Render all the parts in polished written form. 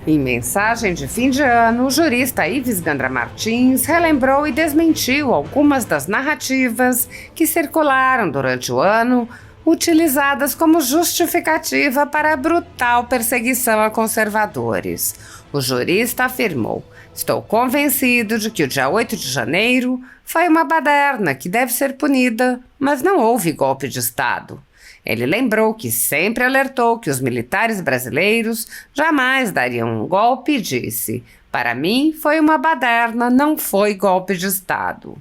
Em mensagem de fim de ano, o jurista Ives Gandra Martins relembrou e desmentiu algumas das narrativas que circularam durante o ano, utilizadas como justificativa para a brutal perseguição a conservadores. O jurista afirmou: "Estou convencido de que o dia 8 de janeiro foi uma baderna que deve ser punida, mas não houve golpe de Estado." Ele lembrou que sempre alertou que os militares brasileiros jamais dariam um golpe e disse: "Para mim foi uma baderna, não foi golpe de Estado."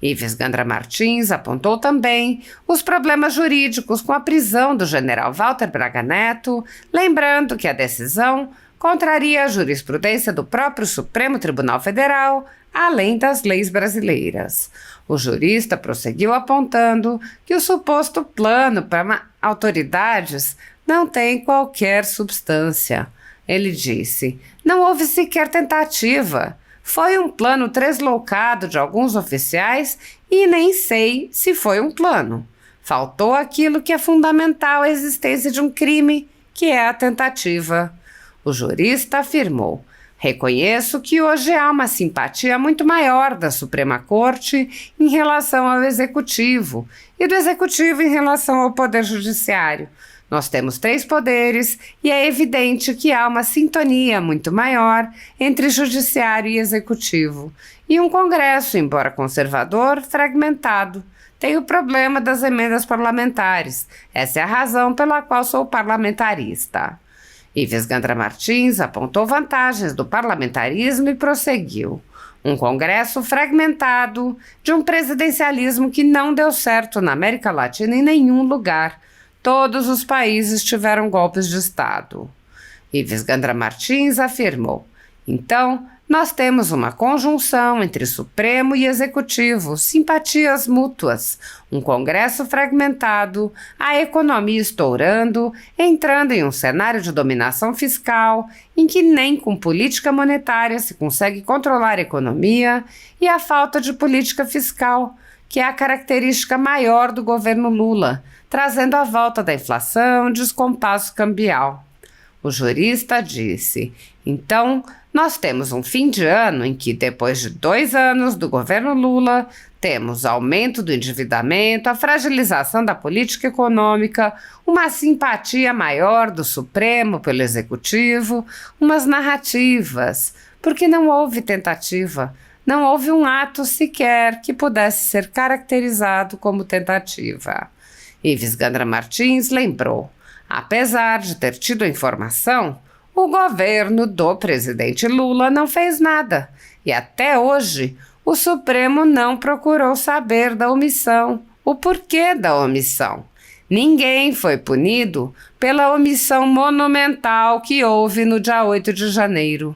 Ives Gandra Martins apontou também os problemas jurídicos com a prisão do general Walter Braga Neto, lembrando que a decisão contraria a jurisprudência do próprio Supremo Tribunal Federal, além das leis brasileiras. O jurista prosseguiu apontando que o suposto plano para autoridades não tem qualquer substância. Ele disse: "Não houve sequer tentativa. Foi um plano translocado de alguns oficiais e nem sei se foi um plano. Faltou aquilo que é fundamental à existência de um crime, que é a tentativa." O jurista afirmou: "Reconheço que hoje há uma simpatia muito maior da Suprema Corte em relação ao Executivo e do Executivo em relação ao Poder Judiciário. Nós temos 3 poderes e é evidente que há uma sintonia muito maior entre Judiciário e Executivo. E um Congresso, embora conservador, fragmentado. Tem o problema das emendas parlamentares. Essa é a razão pela qual sou parlamentarista." Ives Gandra Martins apontou vantagens do parlamentarismo e prosseguiu: "Um Congresso fragmentado, de um presidencialismo que não deu certo na América Latina em nenhum lugar. Todos os países tiveram golpes de Estado." Ives Gandra Martins afirmou: "Então, nós temos uma conjunção entre Supremo e Executivo, simpatias mútuas, um Congresso fragmentado, a economia estourando, entrando em um cenário de dominação fiscal, em que nem com política monetária se consegue controlar a economia, e a falta de política fiscal, que é a característica maior do governo Lula, trazendo a volta da inflação e descompasso cambial." O jurista disse: "Então, nós temos um fim de ano em que, depois de 2 anos do governo Lula, temos aumento do endividamento, a fragilização da política econômica, uma simpatia maior do Supremo pelo Executivo, umas narrativas, porque não houve tentativa, não houve um ato sequer que pudesse ser caracterizado como tentativa." Ives Gandra Martins lembrou: "Apesar de ter tido informação, o governo do presidente Lula não fez nada e até hoje o Supremo não procurou saber da omissão, o porquê da omissão. Ninguém foi punido pela omissão monumental que houve no dia 8 de janeiro.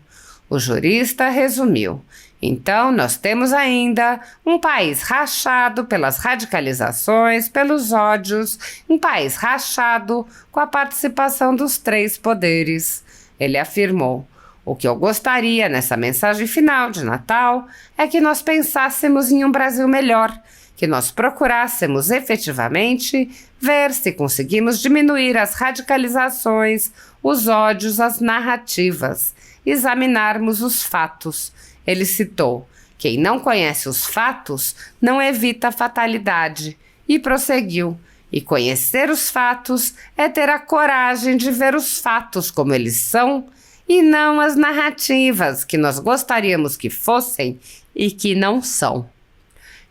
O jurista resumiu: "Então, nós temos ainda um país rachado pelas radicalizações, pelos ódios, um país rachado com a participação dos 3 poderes." Ele afirmou: "O que eu gostaria nessa mensagem final de Natal é que nós pensássemos em um Brasil melhor, que nós procurássemos efetivamente ver se conseguimos diminuir as radicalizações, os ódios, as narrativas, examinarmos os fatos." Ele citou: "Quem não conhece os fatos não evita a fatalidade." E prosseguiu: "E conhecer os fatos é ter a coragem de ver os fatos como eles são e não as narrativas que nós gostaríamos que fossem e que não são."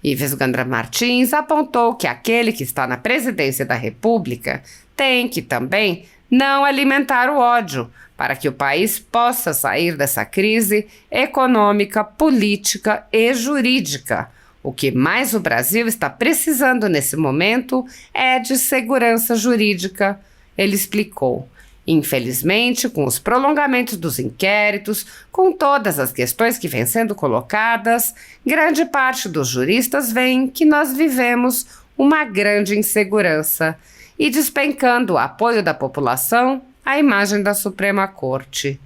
Ives Gandra Martins apontou que aquele que está na presidência da República tem que também não alimentar o ódio, para que o país possa sair dessa crise econômica, política e jurídica. O que mais o Brasil está precisando nesse momento é de segurança jurídica, ele explicou. Infelizmente, com os prolongamentos dos inquéritos, com todas as questões que vêm sendo colocadas, grande parte dos juristas veem que nós vivemos uma grande insegurança e despencando o apoio da população à imagem da Suprema Corte.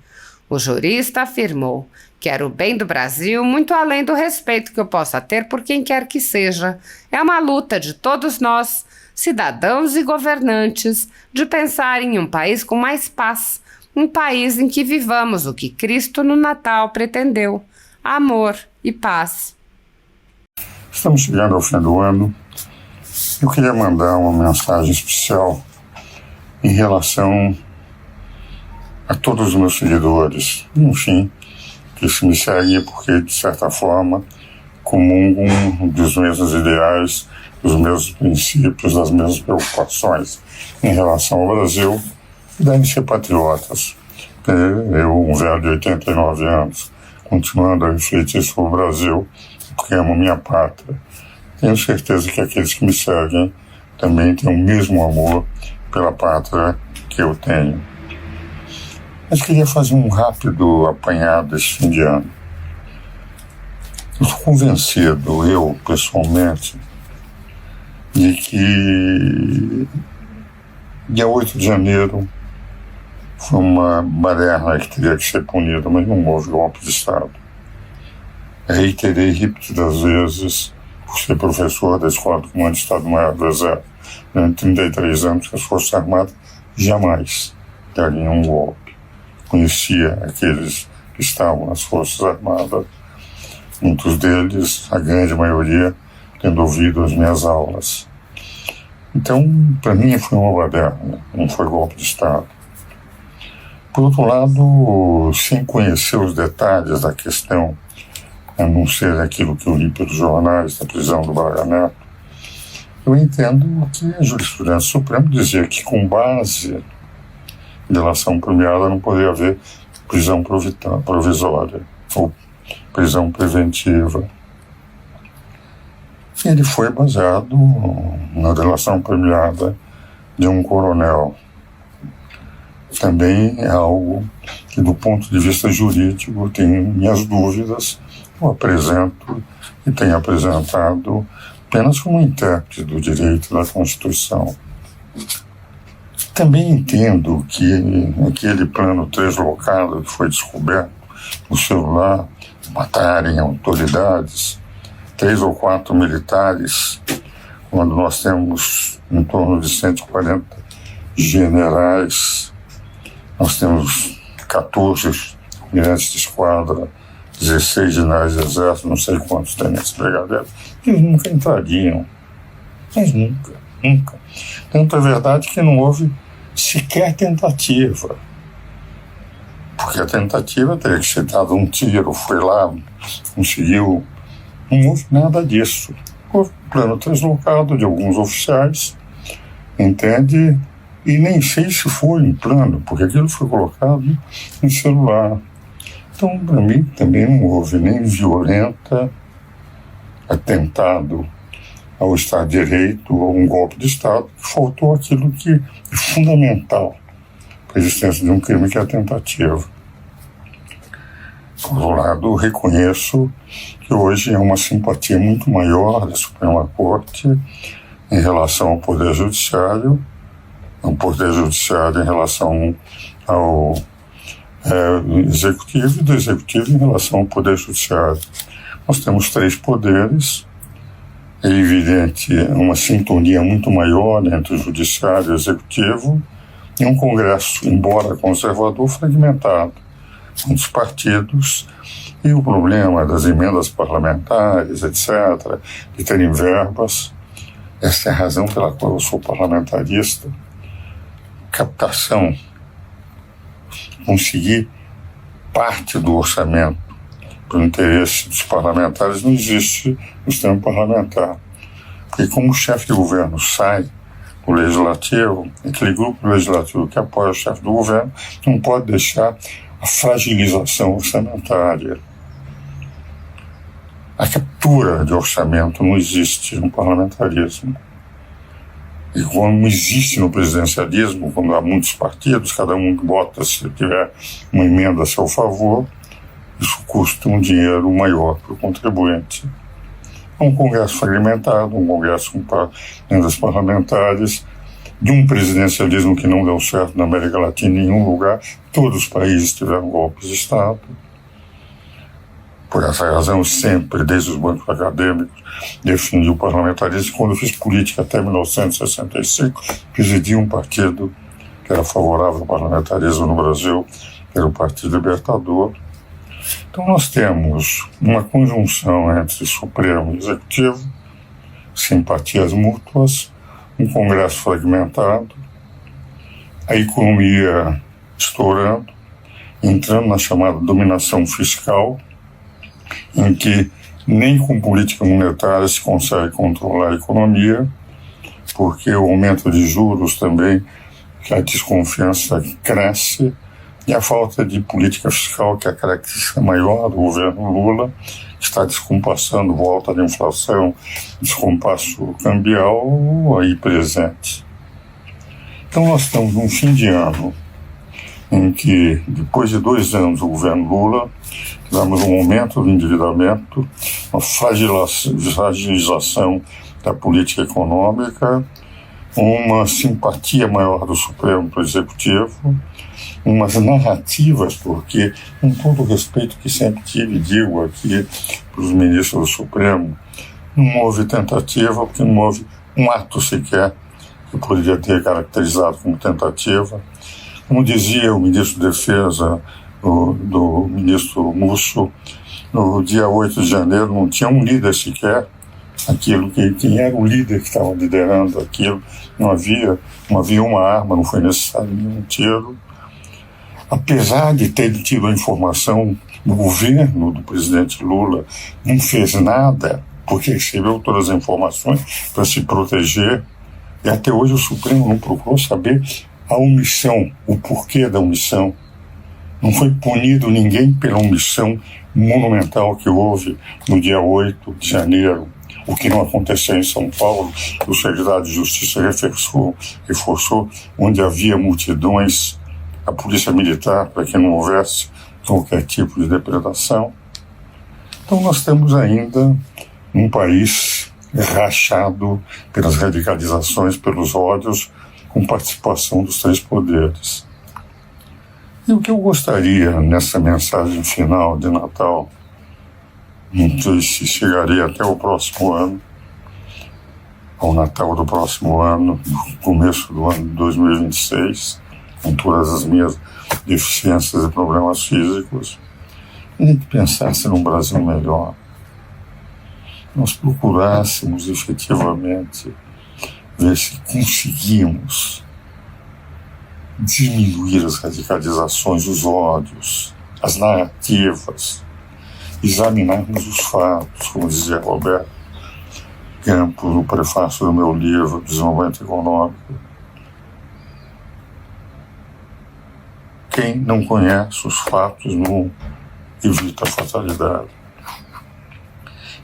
O jurista afirmou: "Quero o bem do Brasil muito além do respeito que eu possa ter por quem quer que seja. É uma luta de todos nós, cidadãos e governantes, de pensar em um país com mais paz, um país em que vivamos o que Cristo no Natal pretendeu: amor e paz. Estamos chegando ao fim do ano. Eu queria mandar uma mensagem especial em relação a todos os meus seguidores, enfim, que se me seguem porque, de certa forma, comungam dos mesmos ideais, dos mesmos princípios, das mesmas preocupações em relação ao Brasil e devem ser patriotas. Eu, um velho de 89 anos, continuando a refletir sobre o Brasil, porque amo minha pátria, tenho certeza que aqueles que me seguem também têm o mesmo amor pela pátria que eu tenho. Mas queria fazer um rápido apanhado esse fim de ano. Eu estou convencido, eu pessoalmente, de que dia 8 de janeiro foi uma baderna que teria que ser punida, mas não houve golpe de Estado. Reiterei repetidas vezes, por ser professor da Escola do Comando de Estado-Maior do Exército durante 33 anos, que as Forças Armadas jamais dariam um golpe. Conhecia aqueles que estavam nas Forças Armadas, muitos deles, a grande maioria, tendo ouvido as minhas aulas. Então, para mim, foi uma baderna, não foi golpe de Estado. Por outro lado, sem conhecer os detalhes da questão, a não ser aquilo que eu li pelos jornais da prisão do Braga Neto, eu entendo que a jurisprudência suprema dizia que, com base em delação premiada, não poderia haver prisão provisória ou prisão preventiva. Ele foi baseado na delação premiada de um coronel. Também é algo que, do ponto de vista jurídico, tenho minhas dúvidas, eu apresento e tenho apresentado apenas como intérprete do direito da Constituição. Também entendo que aquele plano translocado que foi descoberto no celular, matarem autoridades, 3 ou 4 militares, quando nós temos em torno de 140 generais, nós temos 14 almirantes de esquadra, 16 generais de exército, não sei quantos tenentes brigadeiros, eles nunca entrariam. Mas nunca. Tanto é verdade que não houve sequer tentativa. Porque a tentativa teria que ser dado um tiro, foi lá, conseguiu. Não houve nada disso. Houve um plano translocado de alguns oficiais, entende? E nem sei se foi um plano, porque aquilo foi colocado em celular. Então, para mim, também não houve nem violenta atentado ao Estado de Direito ou um golpe de Estado. Faltou aquilo que é fundamental para a existência de um crime, que é a tentativa. Por outro lado, reconheço que hoje é uma simpatia muito maior da Suprema Corte em relação ao Poder Judiciário, em relação ao Executivo e do Executivo em relação ao Poder Judiciário. Nós temos 3 poderes, é evidente uma sintonia muito maior entre o Judiciário e o Executivo, e um Congresso, embora conservador, fragmentado, muitos partidos, e o problema das emendas parlamentares, etc., de terem verbas. Essa é a razão pela qual eu sou parlamentarista. Captação, conseguir parte do orçamento pelo interesse dos parlamentares não existe no sistema parlamentar. Porque como o chefe de governo sai do legislativo, aquele grupo legislativo que apoia o chefe do governo não pode deixar a fragilização orçamentária. A captura de orçamento não existe no parlamentarismo. E como existe no presidencialismo, quando há muitos partidos, cada um bota, se tiver uma emenda a seu favor, isso custa um dinheiro maior para o contribuinte. É um Congresso fragmentado, um Congresso com emendas parlamentares, de um presidencialismo que não deu certo na América Latina em nenhum lugar. Todos os países tiveram golpes de Estado. Por essa razão, sempre, desde os bancos acadêmicos, defendi o parlamentarismo. Quando eu fiz política até 1965, presidi um partido que era favorável ao parlamentarismo no Brasil, que era o Partido Libertador. Então nós temos uma conjunção entre Supremo e Executivo, simpatias mútuas, um Congresso fragmentado, a economia estourando, entrando na chamada dominação fiscal, em que nem com política monetária se consegue controlar a economia, porque o aumento de juros também, que a desconfiança cresce, e a falta de política fiscal, que é a característica maior do governo Lula, está descompassando volta da inflação, descompasso cambial aí presente. Então nós estamos num fim de ano em que, depois de 2 anos do governo Lula, tivemos um aumento do endividamento, uma fragilização da política econômica, uma simpatia maior do Supremo para o Executivo, umas narrativas, porque, com todo o respeito que sempre tive, digo aqui para os ministros do Supremo, não houve tentativa, porque não houve um ato sequer que poderia ter caracterizado como tentativa. Como dizia o ministro da Defesa, do ministro Musso, no dia 8 de janeiro não tinha um líder sequer, quem era o líder que estava liderando aquilo, não havia uma arma, não foi necessário nenhum tiro. Apesar de ter tido a informação, o governo do presidente Lula não fez nada, porque recebeu todas as informações para se proteger, e até hoje o Supremo não procurou saber a omissão, o porquê da omissão. Não foi punido ninguém pela omissão monumental que houve no dia 8 de janeiro, o que não aconteceu em São Paulo. O secretário de Justiça reforçou onde havia multidões, a polícia militar, para que não houvesse qualquer tipo de depredação. Então nós temos ainda um país rachado pelas radicalizações, pelos ódios, com participação dos 3 poderes. E o que eu gostaria nessa mensagem final de Natal, não sei se chegaria até o próximo ano, ao Natal do próximo ano, no começo do ano de 2026, com todas as minhas deficiências e problemas físicos, a gente pensasse num Brasil melhor. Nós procurássemos efetivamente ver se conseguimos diminuir as radicalizações, os ódios, as narrativas, examinarmos os fatos, como dizia Roberto Campos no prefácio do meu livro Desenvolvimento Econômico. Quem não conhece os fatos não evita a fatalidade.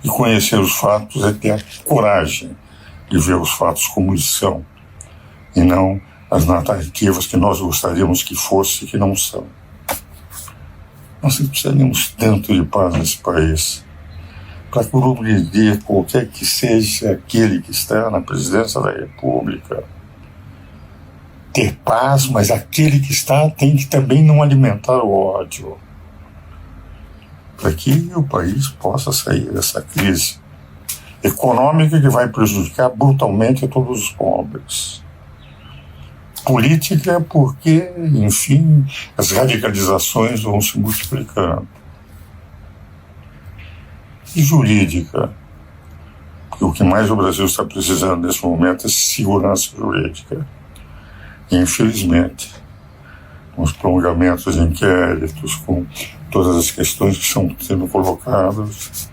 E conhecer os fatos é ter a coragem de ver os fatos como eles são, e não as narrativas que nós gostaríamos que fossem e que não são. Nós precisaríamos tanto de paz nesse país, para que o grupo de dia, qualquer que seja aquele que está na presidência da República, ter paz, mas aquele que está tem que também não alimentar o ódio, para que o país possa sair dessa crise econômica que vai prejudicar brutalmente a todos os pobres. Política porque, enfim, as radicalizações vão se multiplicando. E jurídica, porque o que mais o Brasil está precisando nesse momento é segurança jurídica. E, infelizmente, com os prolongamentos de inquéritos, com todas as questões que estão sendo colocadas,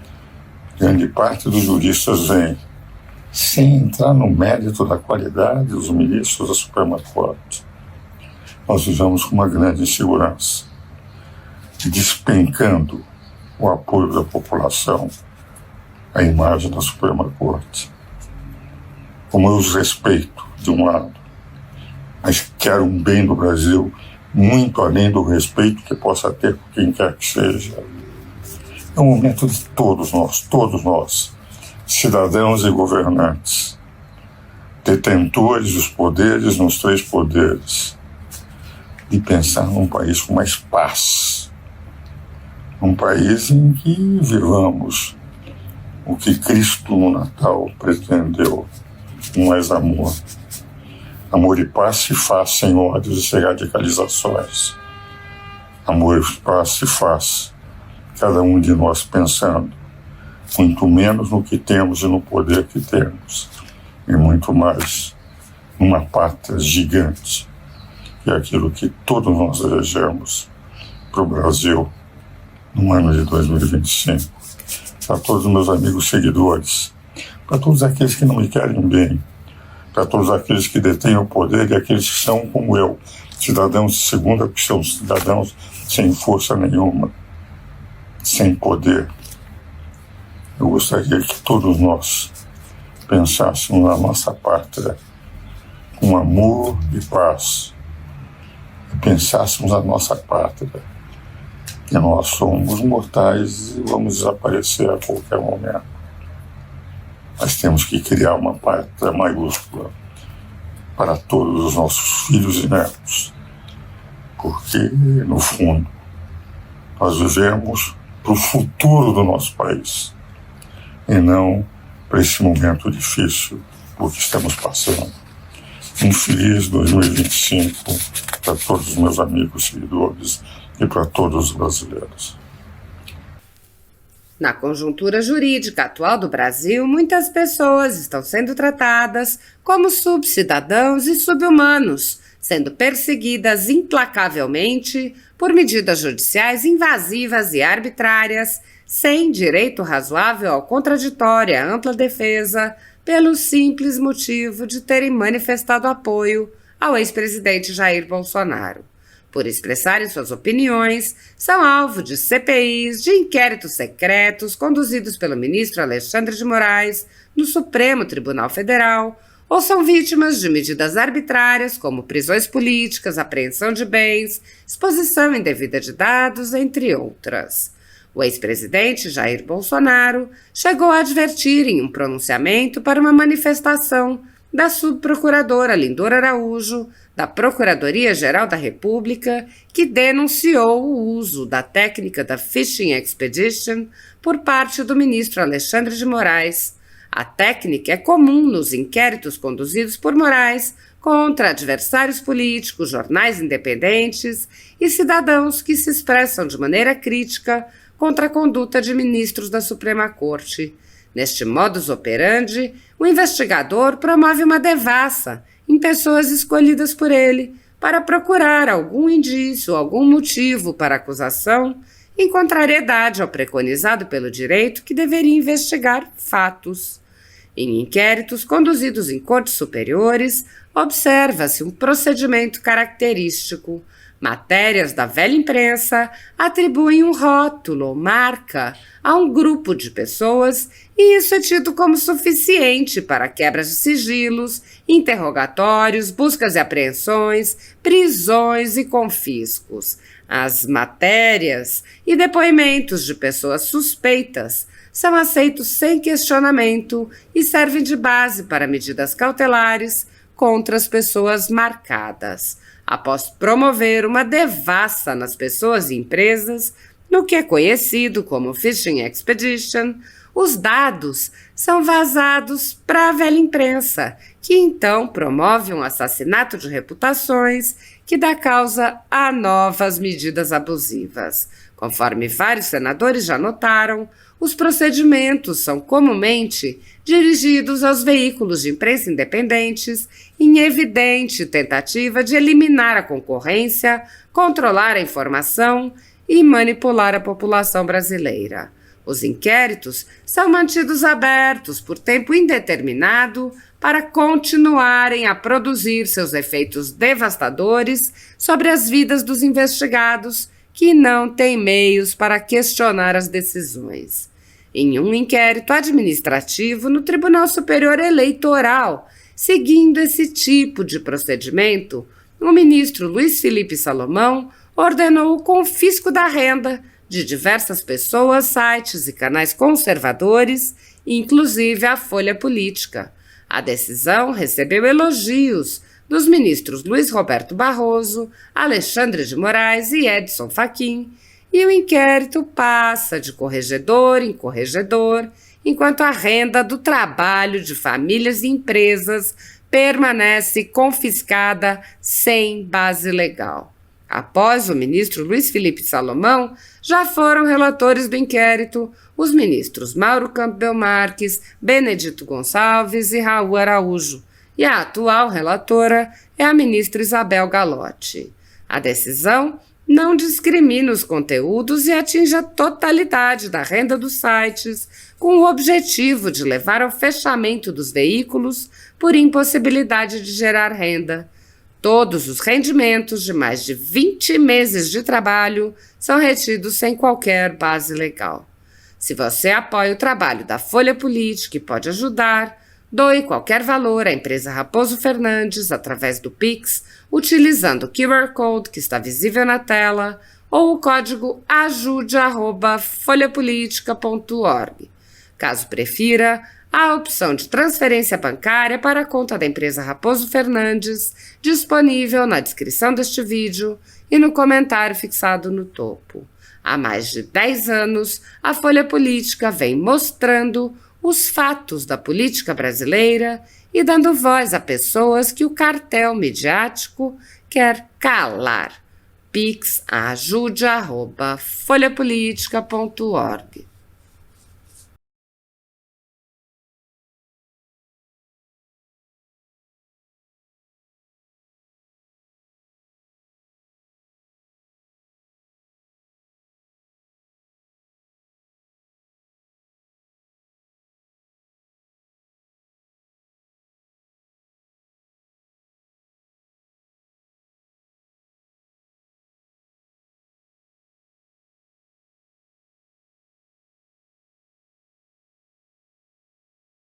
grande parte dos juristas vem sem entrar no mérito da qualidade dos ministros da Suprema Corte. Nós vivemos com uma grande insegurança, despencando o apoio da população à imagem da Suprema Corte. Como eu os respeito, de um lado, mas quero um bem do Brasil muito além do respeito que possa ter por quem quer que seja. É um momento de todos nós, cidadãos e governantes, detentores dos poderes nos 3 poderes, de pensar num país com mais paz, um país em que vivamos o que Cristo no Natal pretendeu, com mais amor. Amor e paz se faz sem ódios e radicalizações. Amor e paz se faz, cada um de nós pensando, muito menos no que temos e no poder que temos, e muito mais numa pátria gigante, que é aquilo que todos nós desejamos para o Brasil no ano de 2025. Para todos os meus amigos seguidores, para todos aqueles que não me querem bem, para todos aqueles que detêm o poder e aqueles que são como eu, cidadãos de segunda, que são cidadãos sem força nenhuma, sem poder. Eu gostaria que todos nós pensássemos na nossa pátria com amor e paz. E pensássemos na nossa pátria, que nós somos mortais e vamos desaparecer a qualquer momento. Nós temos que criar uma pátria maiúscula para todos os nossos filhos e netos, porque, no fundo, nós vivemos para o futuro do nosso país e não para esse momento difícil por que estamos passando. Um feliz 2025 para todos os meus amigos seguidores e para todos os brasileiros. Na conjuntura jurídica atual do Brasil, muitas pessoas estão sendo tratadas como subcidadãos e subhumanos, sendo perseguidas implacavelmente por medidas judiciais invasivas e arbitrárias, sem direito razoável ao contraditório e à ampla defesa, pelo simples motivo de terem manifestado apoio ao ex-presidente Jair Bolsonaro. Por expressarem suas opiniões, são alvo de CPIs, de inquéritos secretos conduzidos pelo ministro Alexandre de Moraes no Supremo Tribunal Federal, ou são vítimas de medidas arbitrárias como prisões políticas, apreensão de bens, exposição indevida de dados, entre outras. O ex-presidente Jair Bolsonaro chegou a advertir em um pronunciamento para uma manifestação da subprocuradora Lindor Araújo, da Procuradoria-Geral da República, que denunciou o uso da técnica da Fishing Expedition por parte do ministro Alexandre de Moraes. A técnica é comum nos inquéritos conduzidos por Moraes contra adversários políticos, jornais independentes e cidadãos que se expressam de maneira crítica contra a conduta de ministros da Suprema Corte. Neste modus operandi, o investigador promove uma devassa em pessoas escolhidas por ele para procurar algum indício, algum motivo para acusação, em contrariedade ao preconizado pelo direito que deveria investigar fatos. Em inquéritos conduzidos em cortes superiores, observa-se um procedimento característico. Matérias da velha imprensa atribuem um rótulo ou marca a um grupo de pessoas e isso é tido como suficiente para quebras de sigilos, interrogatórios, buscas e apreensões, prisões e confiscos. As matérias e depoimentos de pessoas suspeitas são aceitos sem questionamento e servem de base para medidas cautelares contra as pessoas marcadas. Após promover uma devassa nas pessoas e empresas, no que é conhecido como Fishing Expedition, os dados são vazados para a velha imprensa, que então promove um assassinato de reputações que dá causa a novas medidas abusivas. Conforme vários senadores já notaram, os procedimentos são comumente dirigidos aos veículos de imprensa independentes em evidente tentativa de eliminar a concorrência, controlar a informação e manipular a população brasileira. Os inquéritos são mantidos abertos por tempo indeterminado para continuarem a produzir seus efeitos devastadores sobre as vidas dos investigados que não têm meios para questionar as decisões. Em um inquérito administrativo no Tribunal Superior Eleitoral, seguindo esse tipo de procedimento, o ministro Luiz Felipe Salomão ordenou o confisco da renda de diversas pessoas, sites e canais conservadores, inclusive a Folha Política. A decisão recebeu elogios dos ministros Luiz Roberto Barroso, Alexandre de Moraes e Edson Fachin, e o inquérito passa de corregedor em corregedor, enquanto a renda do trabalho de famílias e empresas permanece confiscada sem base legal. Após o ministro Luiz Felipe Salomão, já foram relatores do inquérito os ministros Mauro Campbell Marques, Benedito Gonçalves e Raul Araújo, e a atual relatora é a ministra Isabel Galotti. A decisão não discrimina os conteúdos e atinge a totalidade da renda dos sites, com o objetivo de levar ao fechamento dos veículos por impossibilidade de gerar renda. Todos os rendimentos de mais de 20 meses de trabalho são retidos sem qualquer base legal. Se você apoia o trabalho da Folha Política e pode ajudar, doe qualquer valor à empresa Raposo Fernandes através do Pix, utilizando o QR Code que está visível na tela ou o código ajude@folhapolitica.org. Caso prefira, há a opção de transferência bancária para a conta da empresa Raposo Fernandes, disponível na descrição deste vídeo e no comentário fixado no topo. Há mais de 10 anos, a Folha Política vem mostrando os fatos da política brasileira e dando voz a pessoas que o cartel midiático quer calar. Pix ajude@folhapolitica.org